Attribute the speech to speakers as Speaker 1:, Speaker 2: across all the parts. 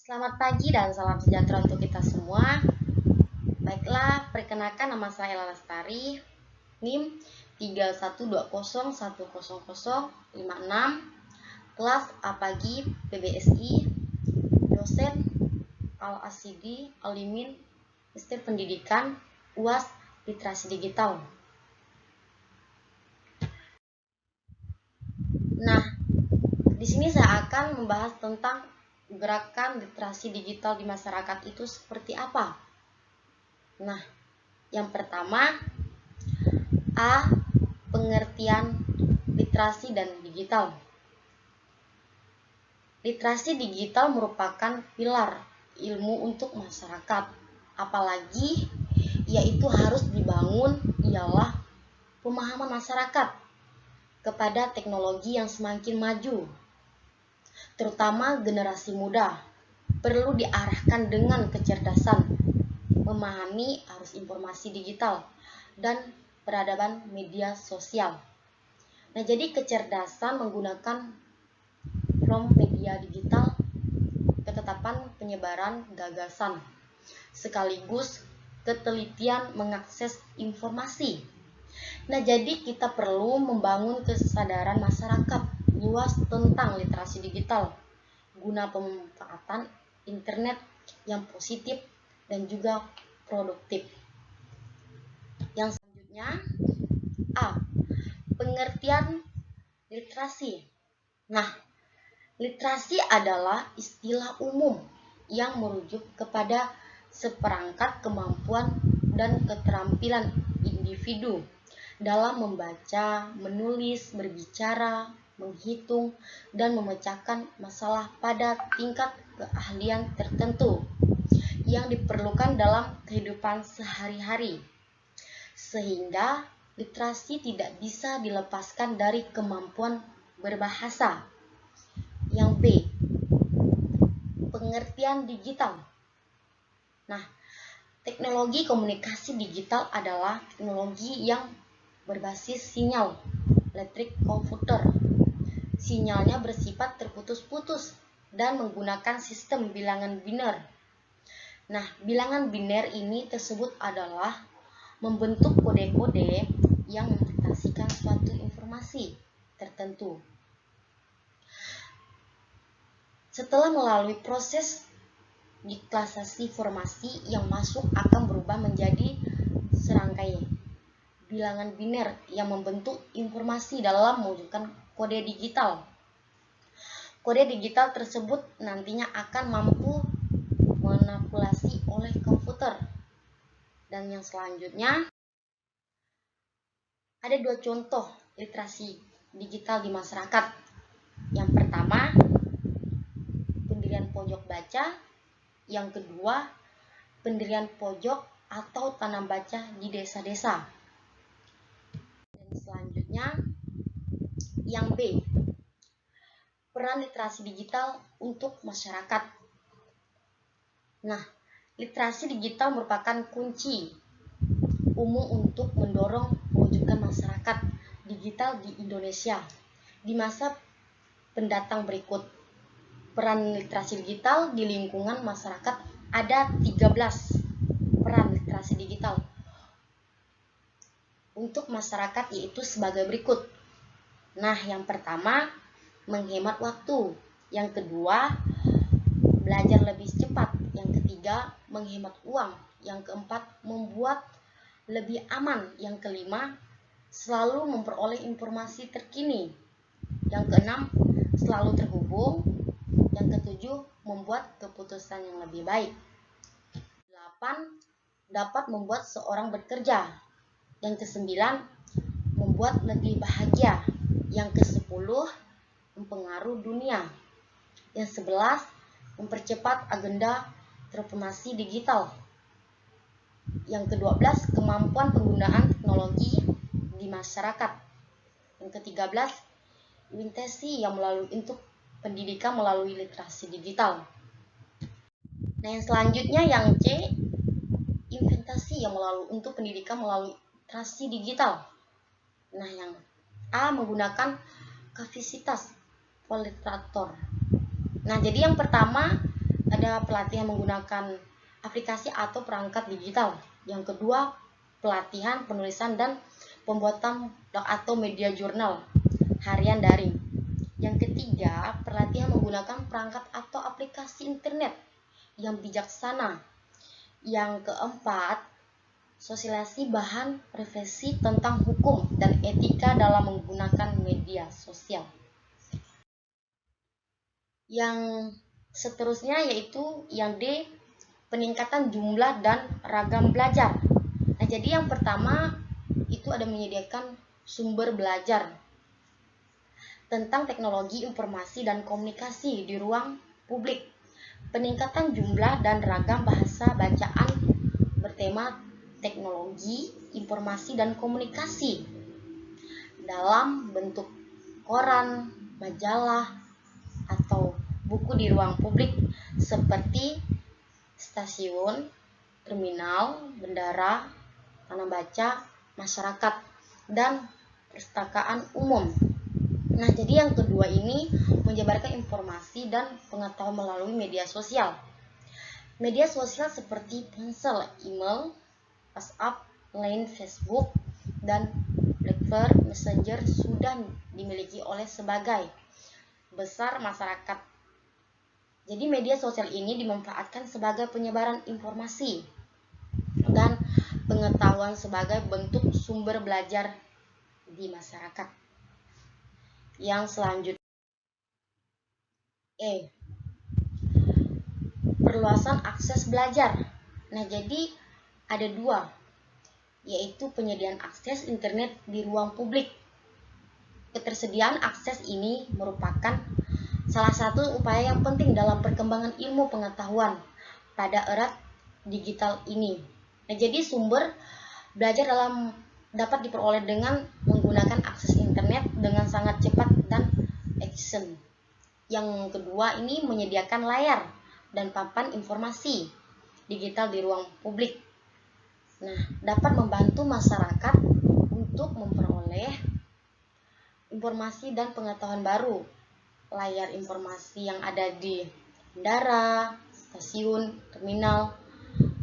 Speaker 1: Selamat pagi dan salam sejahtera untuk kita semua. Baiklah, perkenalkan nama saya Ella Lestari, NIM 3120100056, kelas A Pagi PBSI, dosen Al-Asidi Alimin, Sistem Pendidikan, UAS Literasi Digital. Nah, di sini saya akan membahas tentang gerakan literasi digital di masyarakat itu seperti apa. Nah, yang pertama, A. Pengertian literasi dan digital. Literasi digital merupakan pilar ilmu untuk masyarakat. Apalagi yaitu harus dibangun ialah pemahaman masyarakat kepada teknologi yang semakin maju. Terutama generasi muda perlu diarahkan dengan kecerdasan memahami arus informasi digital dan peradaban media sosial. Nah, jadi kecerdasan menggunakan from media digital, ketetapan penyebaran gagasan, sekaligus ketelitian mengakses informasi. Nah, jadi kita perlu membangun kesadaran masyarakat luas tentang literasi digital guna pemanfaatan internet yang positif dan juga produktif. Yang selanjutnya, A. Pengertian literasi. Nah, literasi adalah istilah umum yang merujuk kepada seperangkat kemampuan dan keterampilan individu dalam membaca, menulis, berbicara, menghitung, dan memecahkan masalah pada tingkat keahlian tertentu yang diperlukan dalam kehidupan sehari-hari. Sehingga literasi tidak bisa dilepaskan dari kemampuan berbahasa. Yang B. Pengertian digital. Nah, teknologi komunikasi digital adalah teknologi yang berbasis sinyal elektrik komputer. Sinyalnya bersifat terputus-putus dan menggunakan sistem bilangan biner. Nah, bilangan biner ini tersebut adalah membentuk kode-kode yang mendeteksikan suatu informasi tertentu. Setelah melalui proses deklasasi informasi yang masuk akan berubah menjadi serangkai bilangan biner yang membentuk informasi dalam mewujudkan kode digital. Kode digital tersebut nantinya akan mampu manipulasi oleh komputer. Dan yang selanjutnya, ada dua contoh literasi digital di masyarakat. Yang pertama, pendirian pojok baca. Yang kedua, pendirian pojok atau tanam baca di desa-desa. Dan selanjutnya, yang B, peran literasi digital untuk masyarakat. Nah, literasi digital merupakan kunci umum untuk mendorong mewujudkan masyarakat digital di Indonesia di masa pendatang berikut. Peran literasi digital di lingkungan masyarakat ada 13 peran literasi digital untuk masyarakat, yaitu sebagai berikut. Nah, yang pertama, menghemat waktu. Yang kedua, belajar lebih cepat. Yang ketiga, menghemat uang. Yang keempat, membuat lebih aman. Yang kelima, selalu memperoleh informasi terkini. Yang keenam, selalu terhubung. Yang ketujuh, membuat keputusan yang lebih baik. 8, dapat membuat seorang bekerja. Yang kesembilan, membuat negeri bahagia. Yang ke-10, mempengaruhi dunia. Yang 11, mempercepat agenda transformasi digital. Yang ke-12, kemampuan penggunaan teknologi di masyarakat. Yang ke-13, investasi yang melalui untuk pendidikan melalui literasi digital. Nah, yang selanjutnya yang C, investasi yang melalui untuk pendidikan melalui literasi digital. Nah, yang A, menggunakan kapasitas fasilitator. Nah, jadi yang pertama, ada pelatihan menggunakan aplikasi atau perangkat digital. Yang kedua, pelatihan penulisan dan pembuatan blog atau media jurnal harian daring. Yang ketiga, pelatihan menggunakan perangkat atau aplikasi internet yang bijaksana. Yang keempat, sosialisasi bahan refleksi tentang hukum dan etika dalam menggunakan media sosial. Yang seterusnya yaitu yang D, peningkatan jumlah dan ragam belajar. Nah, jadi yang pertama itu ada menyediakan sumber belajar tentang teknologi informasi dan komunikasi di ruang publik. Peningkatan jumlah dan ragam bahasa bacaan bertema teknologi, informasi, dan komunikasi dalam bentuk koran, majalah, atau buku di ruang publik seperti stasiun, terminal, bandara, tanah baca, masyarakat, dan perpustakaan umum. Nah, jadi yang kedua ini menyebarkan informasi dan pengetahuan melalui media sosial. Media sosial seperti ponsel, email, WhatsApp, Line, Facebook, dan BlackBerry Messenger sudah dimiliki oleh sebagai besar masyarakat. Jadi media sosial ini dimanfaatkan sebagai penyebaran informasi dan pengetahuan sebagai bentuk sumber belajar di masyarakat. Yang selanjutnya perluasan akses belajar. Nah, jadi ada dua, yaitu penyediaan akses internet di ruang publik. Ketersediaan akses ini merupakan salah satu upaya yang penting dalam perkembangan ilmu pengetahuan pada era digital ini. Nah, jadi sumber belajar dapat diperoleh dengan menggunakan akses internet dengan sangat cepat dan efisien. Yang kedua ini menyediakan layar dan papan informasi digital di ruang publik. Nah, dapat membantu masyarakat untuk memperoleh informasi dan pengetahuan baru. Layar informasi yang ada di bandara, stasiun, terminal,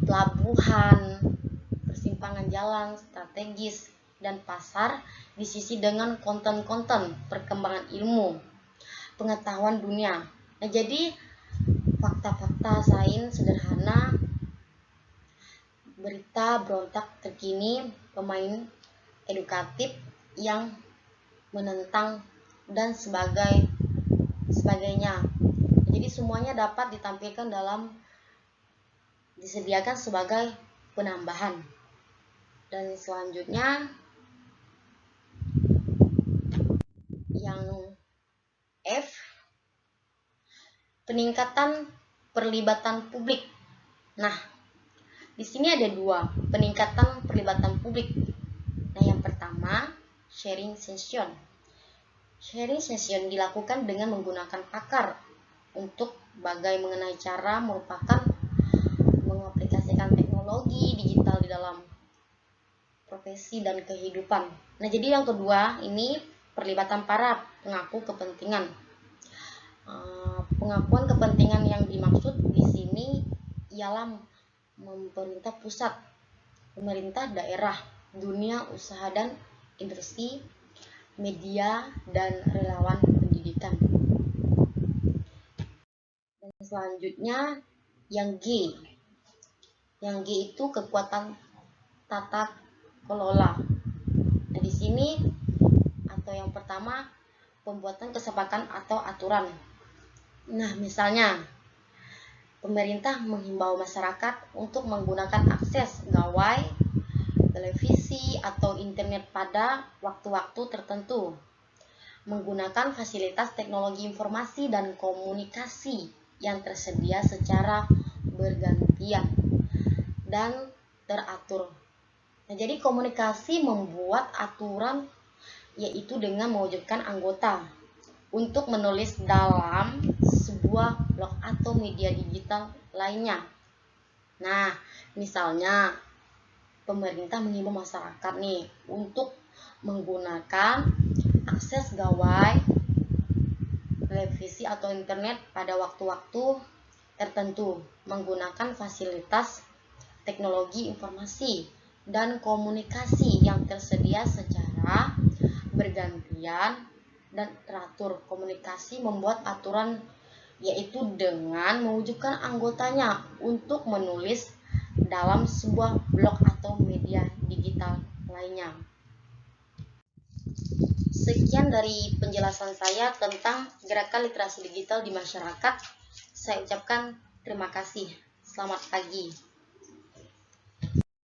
Speaker 1: pelabuhan, persimpangan jalan strategis, dan pasar diisi dengan konten-konten perkembangan ilmu pengetahuan dunia. Nah, jadi fakta-fakta sains sederhana, berita berontak terkini, pemain edukatif yang menentang, dan sebagainya. Jadi semuanya dapat ditampilkan disediakan sebagai penambahan. Dan selanjutnya yang F, peningkatan perlibatan publik. Nah, di sini ada dua, peningkatan perlibatan publik. Nah, yang pertama, sharing session. Sharing session dilakukan dengan menggunakan pakar untuk mengenai cara mengaplikasikan teknologi digital di dalam profesi dan kehidupan. Nah, jadi yang kedua ini perlibatan para pengaku kepentingan. Pengakuan kepentingan yang dimaksud di sini ialah pemerintah pusat, pemerintah daerah, dunia usaha dan industri, media, dan relawan pendidikan. Dan selanjutnya yang G. Yang G itu kekuatan tata kelola. Nah, di sini atau yang pertama pembuatan kesepakatan atau aturan. Nah, misalnya pemerintah menghimbau masyarakat untuk menggunakan akses gawai, televisi, atau internet pada waktu-waktu tertentu, menggunakan fasilitas teknologi informasi dan komunikasi yang tersedia secara bergantian dan teratur. Nah, jadi komunikasi membuat aturan yaitu dengan mewajibkan anggota untuk menulis dalam sebuah blog atau media digital lainnya. Nah, misalnya pemerintah mengimbau masyarakat nih untuk menggunakan akses gawai, televisi atau internet pada waktu-waktu tertentu menggunakan fasilitas teknologi informasi dan komunikasi yang tersedia secara bergantian dan teratur. Komunikasi membuat aturan, yaitu dengan mewujudkan anggotanya untuk menulis dalam sebuah blog atau media digital lainnya. Sekian dari penjelasan saya tentang gerakan literasi digital di masyarakat. Saya ucapkan terima kasih. Selamat pagi.